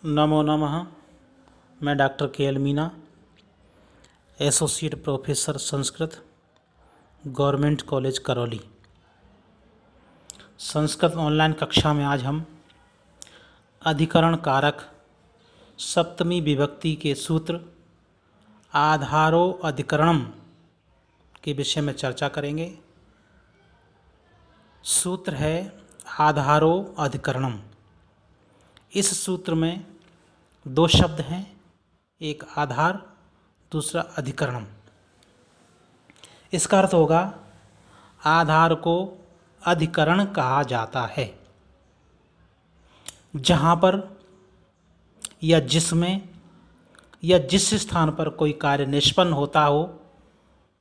नमो नमः। मैं डॉक्टर के L Meena, associate professor Sanskrit, government college Karauli. Sanskrit online कक्षा में आज हम अधिकरण कारक सप्तमी विभक्ति के सूत्र आधारो अधिकरणम के विषय में चर्चा करेंगे। सूत्र है आधारो अधिकरणम। इस सूत्र में दो शब्द हैं, एक आधार, दूसरा अधिकरणम। इसका अर्थ होगा आधार को अधिकरण कहा जाता है। जहाँ पर या जिसमें या जिस स्थान पर कोई कार्य निष्पन्न होता हो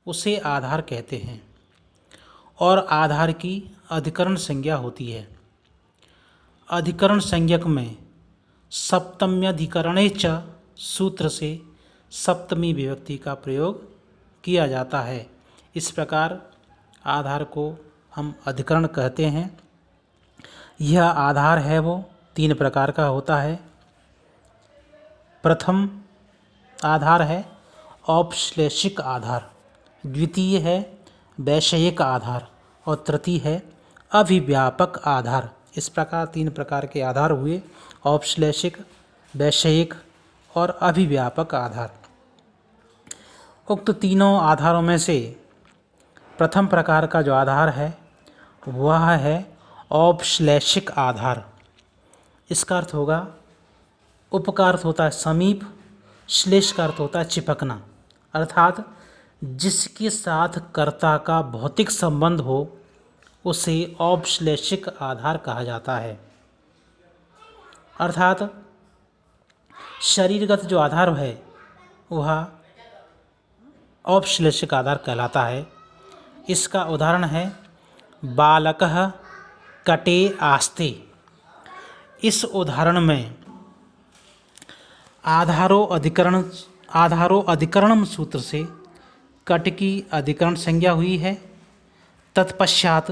उसे आधार कहते हैं और आधार की अधिकरण संज्ञा होती है। अधिकरण संज्ञक में सप्तम्यधिकरणे च सूत्र से सप्तमी विभक्ति का प्रयोग किया जाता है। इस प्रकार आधार को हम अधिकरण कहते हैं। यह आधार है वो तीन प्रकार का होता है। प्रथम आधार है औपश्लेषिक आधार, द्वितीय है वैषयिक आधार और तृतीय है अभिव्यापक आधार। इस प्रकार तीन प्रकार के आधार हुए, औपश्लेषिक, वैषयिक और अभिव्यापक आधार। उक्त तीनों आधारों में से प्रथम प्रकार का जो आधार है वह है औपश्लेषिक आधार। इसका अर्थ होगा उप का अर्थ होता है समीप, श्लेष का अर्थ होता है चिपकना, अर्थात जिसके साथ कर्ता का भौतिक संबंध हो उसे औपश्लेषिक आधार कहा जाता है। अर्थात शरीरगत जो आधार है वह औपश्लेषिक आधार कहलाता है। इसका उदाहरण है बालकः कटे आस्ते। इस उदाहरण में आधारो अधिकरणम सूत्र से कट की अधिकरण संज्ञा हुई है। तत्पश्चात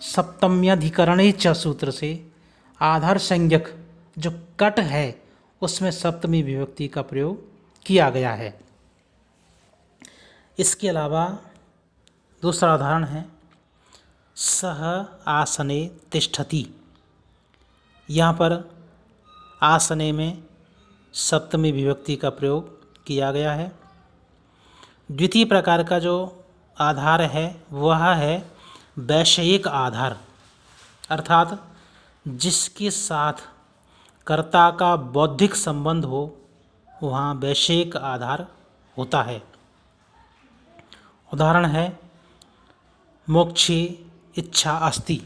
सप्तम्यधिकरणे च सूत्र से आधार संज्ञक जो कट है उसमें सप्तमी विभक्ति का प्रयोग किया गया है। इसके अलावा दूसरा उदाहरण है सह आसने तिष्ठति। यहाँ पर आसने में सप्तमी विभक्ति का प्रयोग किया गया है। द्वितीय प्रकार का जो आधार है वह है वैषयिक आधार, अर्थात जिसके साथ कर्ता का बौद्धिक संबंध हो वहाँ वैषयिक आधार होता है। उदाहरण है मोक्षे इच्छा अस्ति।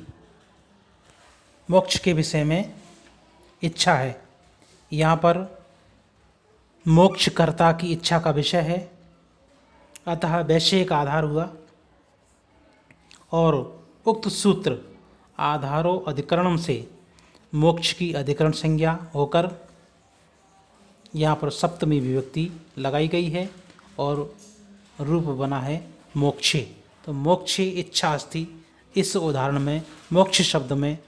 मोक्ष के विषय में इच्छा है, यहाँ पर मोक्षकर्ता की इच्छा का विषय है, अतः वैषयिक आधार हुआ। और उक्त सूत्र आधारो अधिकरणम से मोक्ष की अधिकरण संज्ञा होकर यहाँ पर सप्तमी विभक्ति लगाई गई है और रूप बना है मोक्षे। तो मोक्षे इच्छा अस्ति, इस उदाहरण में मोक्ष शब्द में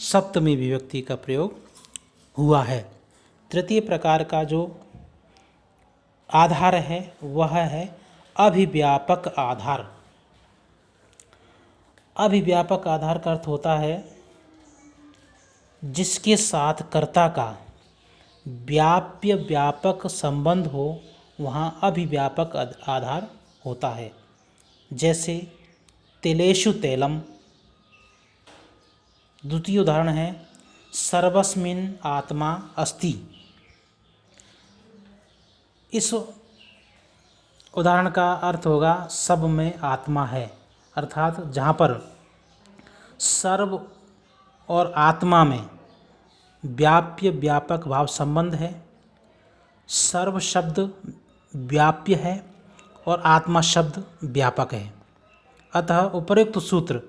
सप्तमी विभक्ति का प्रयोग हुआ है। तृतीय प्रकार का जो आधार है वह है अभिव्यापक आधार। अभिव्यापक आधार का अर्थ होता है जिसके साथ कर्ता का व्याप्य व्यापक संबंध हो वहाँ अभिव्यापक आधार होता है। जैसे तिलेषु तैलम। द्वितीय उदाहरण है सर्वस्मिन् आत्मा अस्ति। इस उदाहरण का अर्थ होगा सब में आत्मा है, अर्थात जहाँ पर सर्व और आत्मा में व्याप्य व्यापक भाव संबंध है। सर्व शब्द व्याप्य है और आत्मा शब्द व्यापक है। अतः उपर्युक्त सूत्र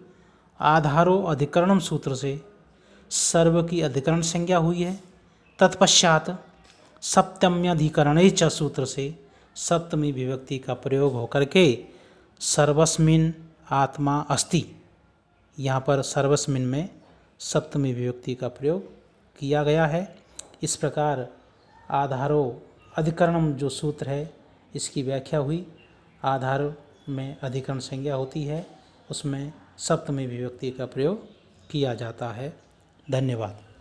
आधारो अधिकरणम सूत्र से सर्व की अधिकरण संज्ञा हुई है। तत्पश्चात सप्तम्यधिकरणे च सूत्र से सप्तमी विभक्ति का प्रयोग होकर के सर्वस्मिन् आत्मा अस्ति, यहाँ पर सर्वस्मिन् में सप्तमी विभक्ति का प्रयोग किया गया है। इस प्रकार आधारो अधिकरणम जो सूत्र है इसकी व्याख्या हुई। आधार में अधिकरण संज्ञा होती है, उसमें सप्तमी विभक्ति का प्रयोग किया जाता है। धन्यवाद।